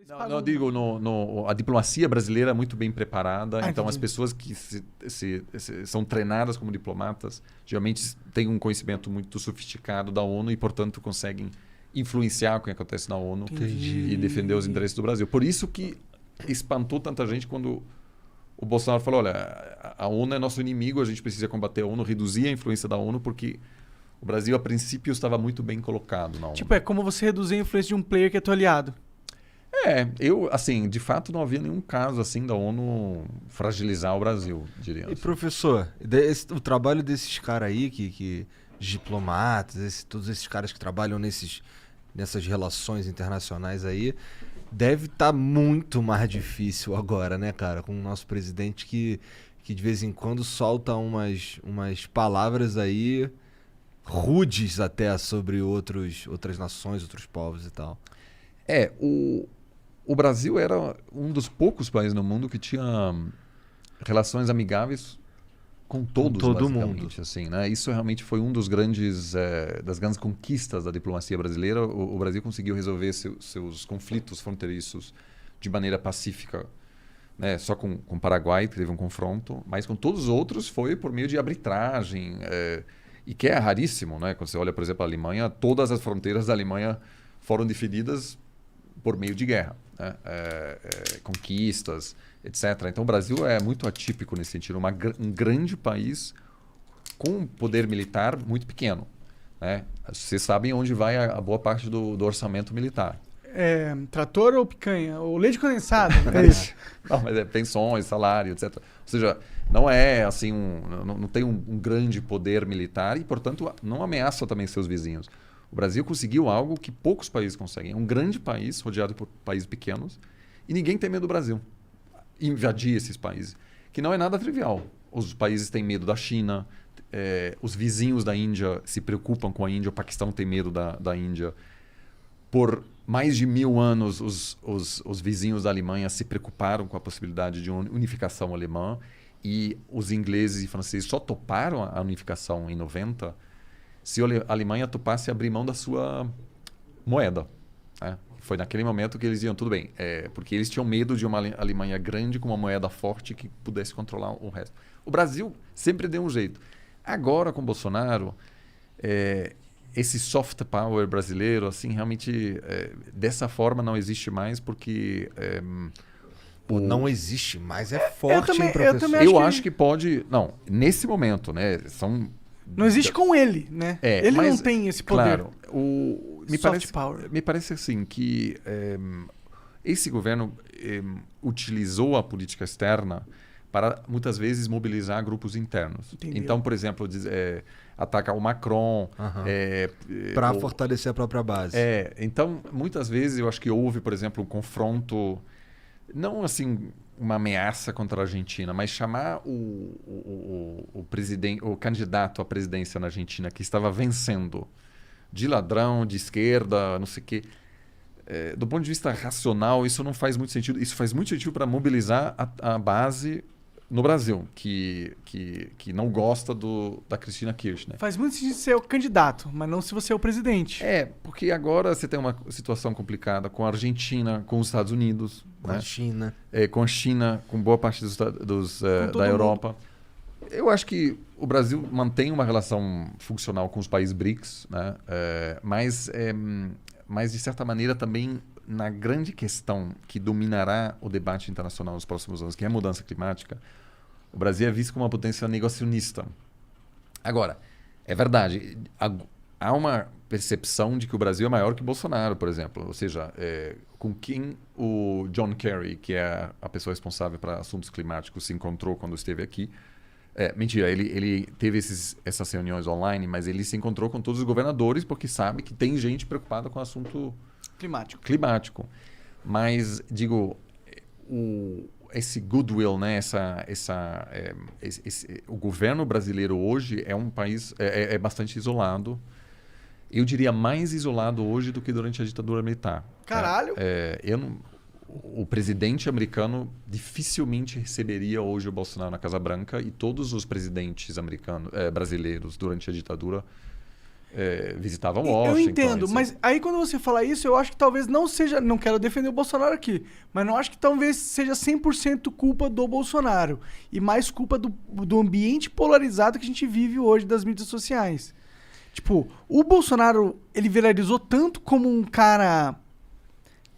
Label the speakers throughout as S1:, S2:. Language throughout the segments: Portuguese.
S1: Não, digo, a diplomacia brasileira é muito bem preparada, então
S2: entendi.
S1: as pessoas que são treinadas como diplomatas geralmente têm um conhecimento muito sofisticado da ONU e, portanto, conseguem influenciar o que acontece na ONU e defender os interesses do Brasil. Por isso que espantou tanta gente quando o Bolsonaro falou, olha, a ONU é nosso inimigo, a gente precisa combater a ONU, reduzir a influência da ONU, porque o Brasil, a princípio, estava muito bem colocado na ONU.
S2: Tipo, é como você reduzir a influência de um player que é teu aliado.
S1: Assim, de fato não havia nenhum caso assim da ONU fragilizar o Brasil, diria.
S3: E professor, o trabalho desses caras aí, os diplomatas, todos esses caras que trabalham nessas relações internacionais aí, deve estar muito mais difícil agora, né, cara? Com o nosso presidente que de vez em quando solta umas palavras aí rudes até sobre outras nações, outros povos e tal.
S1: O Brasil era um dos poucos países no mundo que tinha relações amigáveis com todos,
S3: todo
S1: basicamente,
S3: mundo.
S1: assim, né? Isso realmente foi um dos das grandes conquistas da diplomacia brasileira. O Brasil conseguiu resolver seus conflitos fronteiriços de maneira pacífica, né? Só com o Paraguai que teve um confronto, mas com todos os outros foi por meio de arbitragem, e que é raríssimo, né? Quando você olha, por exemplo, a Alemanha, todas as fronteiras da Alemanha foram definidas por meio de guerra, né? Conquistas, etc. Então o Brasil é muito atípico nesse sentido, um grande país com um poder militar muito pequeno, né? Vocês sabem onde vai a boa parte do orçamento militar.
S2: Trator ou picanha? Ou leite condensado? É isso.
S1: Não, mas é pensões, salário, etc. Ou seja, não é assim não tem um grande poder militar e, portanto, não ameaça também seus vizinhos. O Brasil conseguiu algo que poucos países conseguem. É um grande país, rodeado por países pequenos, e ninguém tem medo do Brasil. Invadir esses países, que não é nada trivial. Os países têm medo da China, os vizinhos da Índia se preocupam com a Índia, o Paquistão tem medo da Índia. Por mais de 1000 anos, os vizinhos da Alemanha se preocuparam com a possibilidade de uma unificação alemã, e os ingleses e franceses só toparam a unificação em 90 se a Alemanha topasse abrir mão da sua moeda, né? Foi naquele momento que eles diziam, tudo bem, porque eles tinham medo de uma Alemanha grande com uma moeda forte que pudesse controlar o resto. O Brasil sempre deu um jeito. Agora, com Bolsonaro, esse soft power brasileiro, assim, realmente, dessa forma não existe mais, porque...
S3: não existe mais, é forte, hein, professor?
S2: Eu também
S1: Eu acho que pode... Não, nesse momento, né,
S2: Não existe com ele, né? Ele não tem esse poder.
S1: Claro,
S2: Power.
S1: me parece assim que esse governo utilizou a política externa para muitas vezes mobilizar grupos internos.
S2: Entendeu.
S1: Então, por exemplo, atacar o Macron.
S3: Para fortalecer a própria base.
S1: Então, muitas vezes eu acho que houve, por exemplo, um confronto, não assim uma ameaça contra a Argentina, mas chamar o candidato à presidência na Argentina que estava vencendo de ladrão, de esquerda, não sei o quê. Do ponto de vista racional, isso não faz muito sentido. Isso faz muito sentido para mobilizar a base no Brasil, que não gosta da Cristina Kirchner.
S2: Faz muito sentido ser o candidato, mas não se você é o presidente.
S1: Porque agora você tem uma situação complicada com a Argentina, com os Estados Unidos,
S3: Com
S1: né?
S3: a China.
S1: Com a China, com boa parte da Europa. Eu acho que o Brasil mantém uma relação funcional com os países BRICS, né? Mas, de certa maneira, também na grande questão que dominará o debate internacional nos próximos anos, que é a mudança climática, o Brasil é visto como uma potência negacionista. Agora, é verdade, há uma percepção de que o Brasil é maior que o Bolsonaro, por exemplo. Ou seja, com quem o John Kerry, que é a pessoa responsável para assuntos climáticos, se encontrou quando esteve aqui. Mentira, ele teve essas reuniões online, mas ele se encontrou com todos os governadores porque sabe que tem gente preocupada com o assunto climático. Mas, digo, esse goodwill, né? O governo brasileiro hoje é um país bastante isolado. Eu diria mais isolado hoje do que durante a ditadura militar.
S2: Caralho!
S1: O presidente americano dificilmente receberia hoje o Bolsonaro na Casa Branca, e todos os presidentes brasileiros durante a ditadura visitavam Washington.
S2: Eu entendo, mas aí quando você fala isso, eu acho que talvez não seja... Não quero defender o Bolsonaro aqui, mas não acho que talvez seja 100% culpa do Bolsonaro. E mais culpa do ambiente polarizado que a gente vive hoje das mídias sociais. Tipo, o Bolsonaro, ele viralizou tanto como um cara...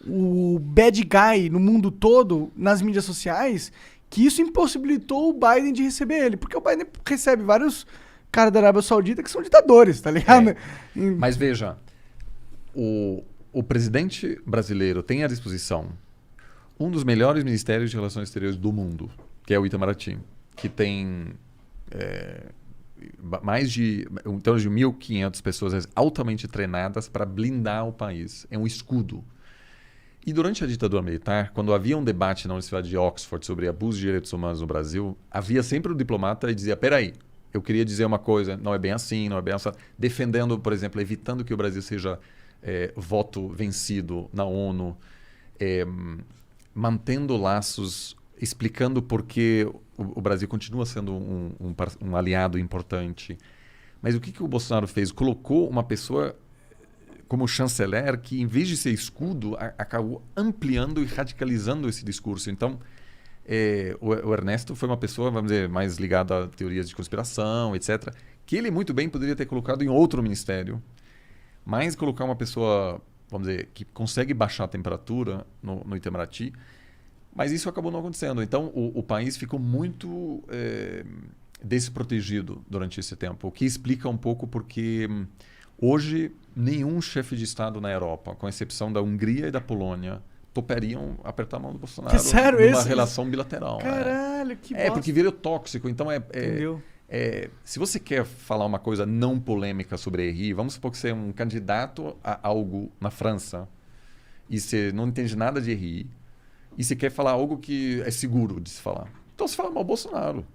S2: O bad guy no mundo todo, nas mídias sociais, que isso impossibilitou o Biden de receber ele. Porque o Biden recebe vários caras da Arábia Saudita que são ditadores, tá ligado?
S1: Mas veja, o presidente brasileiro tem à disposição um dos melhores ministérios de relações exteriores do mundo, que é o Itamaraty, que tem mais de 1.500 pessoas altamente treinadas para blindar o país. É um escudo. E durante a ditadura militar, quando havia um debate na Universidade de Oxford sobre abuso de direitos humanos no Brasil, havia sempre um diplomata que dizia, peraí, eu queria dizer uma coisa, não é bem assim, não é bem assim, defendendo, por exemplo, evitando que o Brasil seja voto vencido na ONU, mantendo laços, explicando por que o Brasil continua sendo um aliado importante. Mas o que o Bolsonaro fez? Colocou uma pessoa como chanceler que, em vez de ser escudo, acabou ampliando e radicalizando esse discurso. Então, o Ernesto foi uma pessoa, vamos dizer, mais ligada a teorias de conspiração, etc., que ele muito bem poderia ter colocado em outro ministério, mas colocar uma pessoa, vamos dizer, que consegue baixar a temperatura no Itamaraty, mas isso acabou não acontecendo. Então, o país ficou muito desprotegido durante esse tempo, o que explica um pouco porque hoje nenhum chefe de Estado na Europa, com exceção da Hungria e da Polônia, topariam apertar a mão do Bolsonaro numa relação bilateral.
S2: Caralho, que bosta.
S1: Porque virou tóxico. Então,
S2: Entendeu?
S1: Se você quer falar uma coisa não polêmica sobre RI, vamos supor que você é um candidato a algo na França e você não entende nada de RI e você quer falar algo que é seguro de se falar. Então, você fala mal Bolsonaro.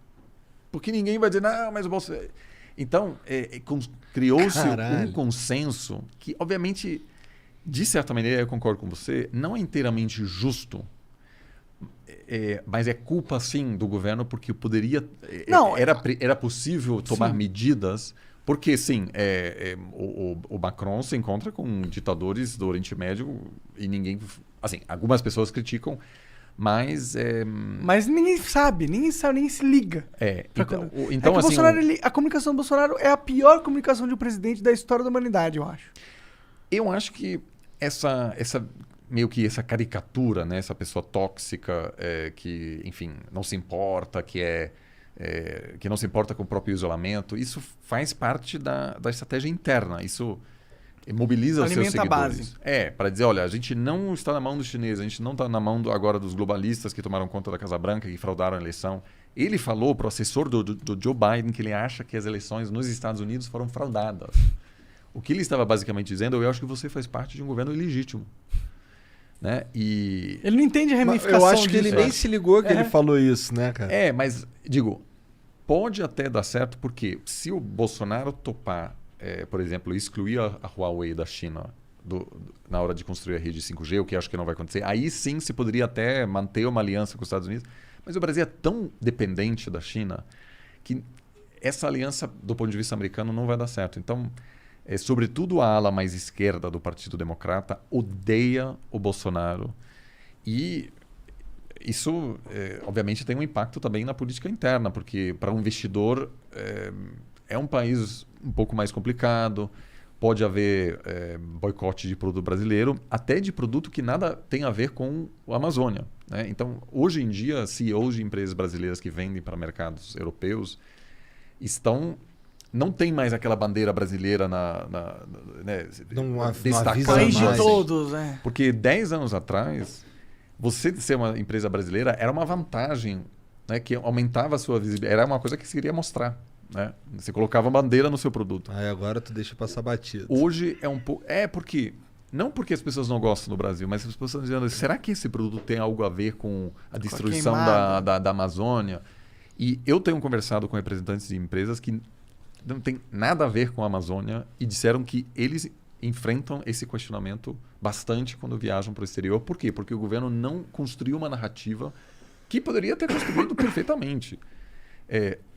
S1: Porque ninguém vai dizer, não, mas o Bolsonaro... Então, criou-se um consenso que, obviamente, de certa maneira, eu concordo com você, não é inteiramente justo, mas é culpa, sim, do governo, porque poderia... Era possível tomar medidas, porque, sim, o Macron se encontra com ditadores do Oriente Médio e ninguém... Assim, algumas pessoas criticam, mas...
S2: Mas ninguém sabe, ninguém se liga.
S1: Então assim,
S2: a comunicação do Bolsonaro é a pior comunicação de um presidente da história da humanidade, eu acho.
S1: Eu acho que meio que essa caricatura, né? Essa pessoa tóxica que, enfim, não se importa, que não se importa com o próprio isolamento, isso faz parte da estratégia interna. Isso mobiliza os seus seguidores. Para dizer, olha, a gente não está na mão dos chineses, a gente não está na mão agora dos globalistas que tomaram conta da Casa Branca, que fraudaram a eleição. Ele falou para o assessor do Joe Biden que ele acha que as eleições nos Estados Unidos foram fraudadas. O que ele estava basicamente dizendo, eu acho que você faz parte de um governo ilegítimo. Né? E...
S2: Ele não entende a ramificação.
S3: Eu acho que ele nem se ligou que ele falou isso, né, cara?
S1: Mas, digo, pode até dar certo, porque se o Bolsonaro topar, por exemplo, excluir a Huawei da China na hora de construir a rede 5G, o que acho que não vai acontecer, aí sim se poderia até manter uma aliança com os Estados Unidos. Mas o Brasil é tão dependente da China que essa aliança, do ponto de vista americano, não vai dar certo. Então, sobretudo a ala mais esquerda do Partido Democrata odeia o Bolsonaro. E isso, obviamente, tem um impacto também na política interna, porque para um investidor é um país um pouco mais complicado, pode haver boicote de produto brasileiro, até de produto que nada tem a ver com a Amazônia. Né? Então, hoje em dia, CEOs de empresas brasileiras que vendem para mercados europeus não tem mais aquela bandeira brasileira
S2: destacando. País de todos,
S1: Porque 10 anos atrás, você ser uma empresa brasileira era uma vantagem, né, que aumentava a sua visibilidade. Era uma coisa que você queria mostrar. Né? Você colocava bandeira no seu produto.
S3: Agora tu deixa passar batido.
S1: Hoje é um pouco... porque... Não porque as pessoas não gostam do Brasil, mas as pessoas estão dizendo, será que esse produto tem algo a ver com a destruição da Amazônia? E eu tenho conversado com representantes de empresas que não tem nada a ver com a Amazônia e disseram que eles enfrentam esse questionamento bastante quando viajam para o exterior. Por quê? Porque o governo não construiu uma narrativa que poderia ter construído perfeitamente.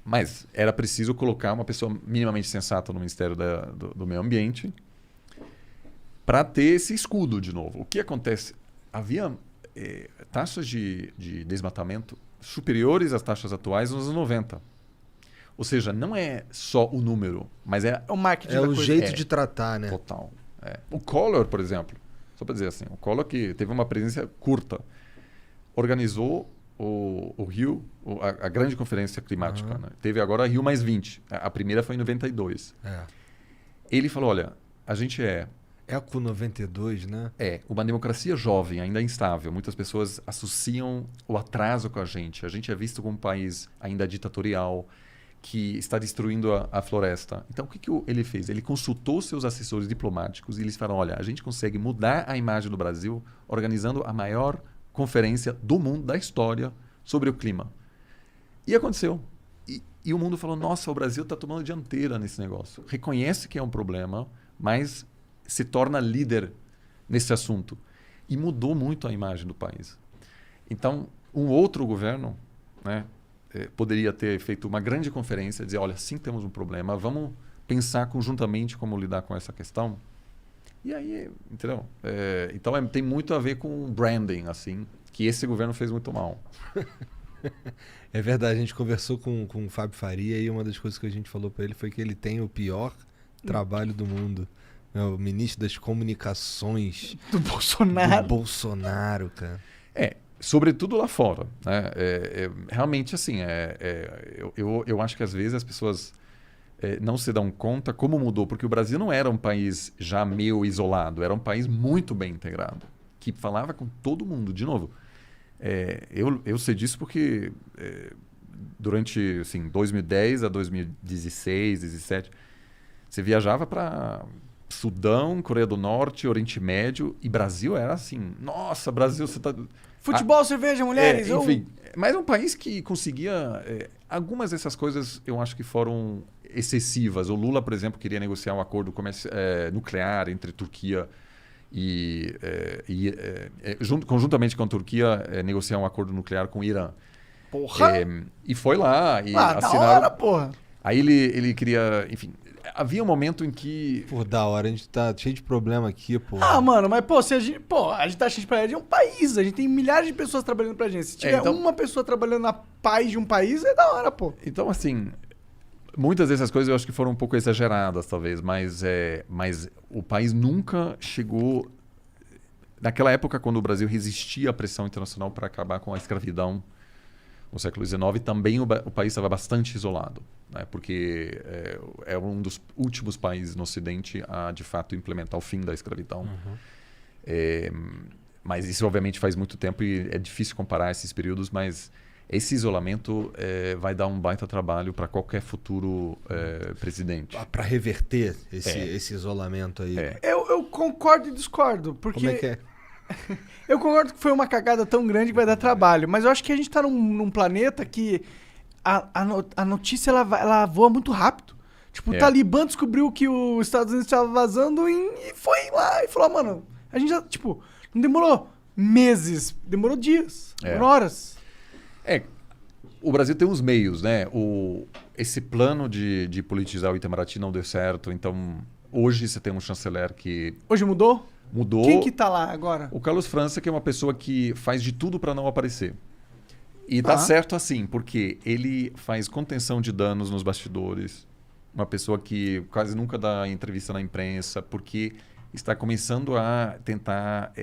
S1: Mas era preciso colocar uma pessoa minimamente sensata no Ministério do Meio Ambiente para ter esse escudo de novo. O que acontece? Havia taxas de desmatamento superiores às taxas atuais nos anos 90. Ou seja, não é só o número, mas é
S2: O marketing
S3: É
S2: da
S3: o
S2: coisa.
S3: jeito de tratar, né?
S1: total. O Collor, por exemplo, só para dizer assim, o Collor que teve uma presença curta, organizou o Rio, a grande conferência climática. Né? Teve agora a Rio mais 20. A primeira foi em 92.
S3: É.
S1: Ele falou, olha, a gente
S3: Eco 92, né?
S1: uma democracia jovem, ainda instável. Muitas pessoas associam o atraso com a gente. A gente é visto como um país ainda ditatorial, que está destruindo a floresta. Então, o que ele fez? Ele consultou seus assessores diplomáticos e eles falaram, olha, a gente consegue mudar a imagem do Brasil organizando a maior conferência do mundo, da história, sobre o clima. E aconteceu. E o mundo falou, nossa, o Brasil está tomando dianteira nesse negócio. Reconhece que é um problema, mas se torna líder nesse assunto. E mudou muito a imagem do país. Então, um outro governo, né, poderia ter feito uma grande conferência, dizer, olha, sim, temos um problema, vamos pensar conjuntamente como lidar com essa questão. E aí, entendeu? Então, tem muito a ver com branding, assim, que esse governo fez muito mal.
S3: É verdade, a gente conversou com o Fábio Faria e uma das coisas que a gente falou para ele foi que ele tem o pior trabalho do mundo. É o ministro das comunicações
S2: Do Bolsonaro.
S3: do Bolsonaro, cara.
S1: Sobretudo lá fora. Né? Realmente, assim, eu acho que às vezes as pessoas não se dão conta como mudou, porque o Brasil não era um país já meio isolado, era um país muito bem integrado, que falava com todo mundo. De novo, eu sei disso porque durante assim, 2010 a 2016, 2017, você viajava para Sudão, Coreia do Norte, Oriente Médio, e Brasil era assim, nossa, Brasil, você está...
S2: Futebol, cerveja, mulheres.
S1: enfim, mas é um país que conseguia... algumas dessas coisas eu acho que foram excessivas. O Lula, por exemplo, queria negociar um acordo nuclear entre Turquia conjuntamente com a Turquia, negociar um acordo nuclear com o Irã.
S2: Porra!
S1: E foi lá e
S2: Da
S1: assinaram...
S2: hora, porra.
S1: Aí ele queria... Enfim, havia um momento em que...
S3: Pô, da hora, a gente tá cheio de problema aqui, pô.
S2: Mano, mas se a gente tá cheio de pra gente, é um país. A gente tem milhares de pessoas trabalhando pra gente. Se tiver
S1: então-
S2: uma pessoa trabalhando na paz de um país, é da hora, pô.
S1: Então, assim, muitas dessas coisas eu acho que foram um pouco exageradas, talvez, mas o país nunca chegou... Naquela época, quando o Brasil resistia à pressão internacional para acabar com a escravidão no século XIX, também o país estava bastante isolado, né? Porque é um dos últimos países no Ocidente a, de fato, implementar o fim da escravidão. Mas isso, obviamente, faz muito tempo e é difícil comparar esses períodos, mas esse isolamento vai dar um baita trabalho para qualquer futuro presidente.
S3: Pra reverter esse isolamento aí.
S2: Eu concordo e discordo, porque...
S3: Como é que é?
S2: Eu concordo que foi uma cagada tão grande que vai dar trabalho, mas eu acho que a gente tá num planeta que a notícia ela voa muito rápido. Tipo, o Talibã descobriu que os Estados Unidos estavam vazando e foi lá e falou, mano, a gente já, tipo, não demorou meses, demorou dias, demorou horas.
S1: O Brasil tem uns meios, né? Esse plano de politizar o Itamaraty não deu certo, então hoje você tem um chanceler que
S2: Hoje mudou?
S1: mudou.
S2: Quem que tá lá agora?
S1: O Carlos França, que é uma pessoa que faz de tudo para não aparecer. E tá certo assim, porque ele faz contenção de danos nos bastidores. Uma pessoa que quase nunca dá entrevista na imprensa, porque está começando a tentar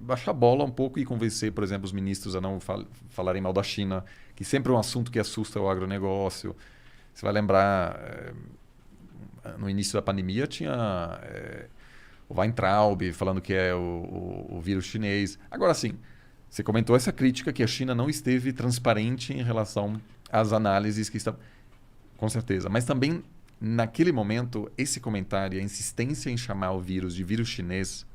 S1: baixar a bola um pouco e convencer, por exemplo, os ministros a não falarem mal da China, que sempre é um assunto que assusta o agronegócio. Você vai lembrar, no início da pandemia tinha... o Weintraub falando que é o vírus chinês. Agora sim, você comentou essa crítica que a China não esteve transparente em relação às análises que estão... Com certeza. Mas também, naquele momento, esse comentário, a insistência em chamar o vírus de vírus chinês...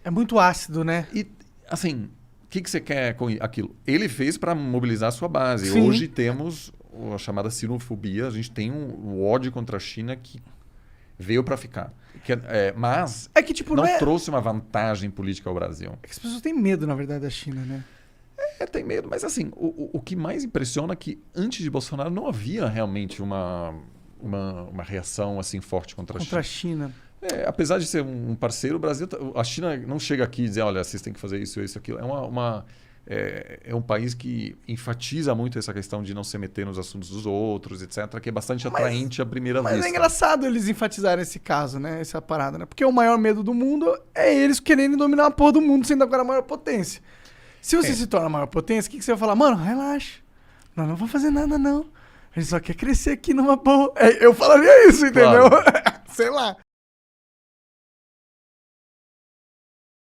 S2: É muito ácido, né?
S1: E, assim, o que você quer com aquilo? Ele fez para mobilizar a sua base.
S2: Sim.
S1: Hoje temos a chamada sinofobia. A gente tem um ódio contra a China que veio para ficar. Mas
S2: tipo,
S1: não trouxe uma vantagem política ao Brasil.
S2: É que as pessoas têm medo, na verdade, da China, né?
S1: Tem medo, mas assim, o que mais impressiona é que antes de Bolsonaro não havia realmente uma reação assim forte contra
S2: a China.
S1: Apesar de ser um parceiro, o Brasil, a China não chega aqui e diz, olha, vocês têm que fazer isso, isso, aquilo. É um país que enfatiza muito essa questão de não se meter nos assuntos dos outros, etc., que é bastante atraente à primeira vista.
S2: Mas é engraçado eles enfatizarem esse caso, né? Essa parada, né? Porque o maior medo do mundo é eles querendo dominar a porra do mundo, sendo agora a maior potência. Se você se torna a maior potência, o que você vai falar? Mano, relaxa. Nós não vamos fazer nada, não. A gente só quer crescer aqui numa boa. Eu falaria isso, entendeu?
S1: Claro.
S2: Sei lá.